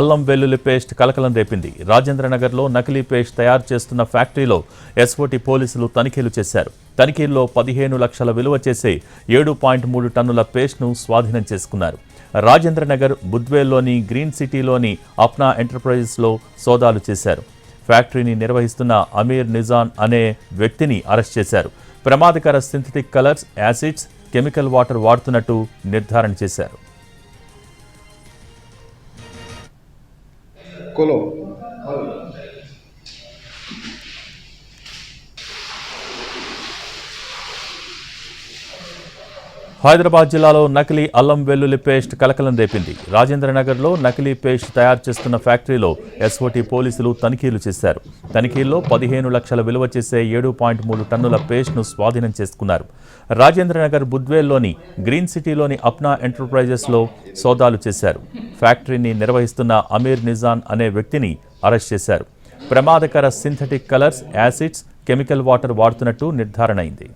అల్లం వెల్లుల్లి పేస్ట్ కలకలం రేపింది. రాజేంద్రనగర్లో నకిలీ పేస్ట్ తయారు చేస్తున్న ఫ్యాక్టరీలో ఎస్ఓటీ పోలీసులు తనిఖీలు చేశారు. తనిఖీల్లో 15 లక్షల విలువ చేసే 7.3 టన్నుల పేస్ట్ను స్వాధీనం చేసుకున్నారు. రాజేంద్రనగర్ బుద్వేల్లోని గ్రీన్ సిటీలోని అప్నా ఎంటర్ప్రైజెస్లో సోదాలు చేశారు. ఫ్యాక్టరీని నిర్వహిస్తున్న అమీర్ నిజాన్ అనే వ్యక్తిని అరెస్ట్ చేశారు. ప్రమాదకర synthetic colours, acids, chemical water వాడుతున్నట్టు నిర్ధారణ చేశారు. హైదరాబాద్ జిల్లాలో నకిలీ అల్లం వెల్లుల్లి పేస్ట్ కలకలం రేపింది. రాజేంద్రనగర్లో నకిలీ పేస్ట్ తయారు చేస్తున్న ఫ్యాక్టరీలో ఎస్ఓటీ పోలీసులు తనిఖీలు చేశారు. తనిఖీల్లో 15 లక్షల విలువ చేసే 7.3 టన్నుల పేస్ట్ను స్వాధీనం చేసుకున్నారు. రాజేంద్రనగర్ బుద్వేల్లోని గ్రీన్ సిటీలోని అప్నా ఎంటర్ప్రైజెస్లో సోదాలు చేశారు. ఫ్యాక్టరీని నిర్వహిస్తున్న అమీర్ నిజాన్ అనే వ్యక్తిని అరెస్ట్ చేశారు. ప్రమాదకర synthetic colours, acids, chemical water వాడుతున్నట్టు నిర్ధారణ అయింది.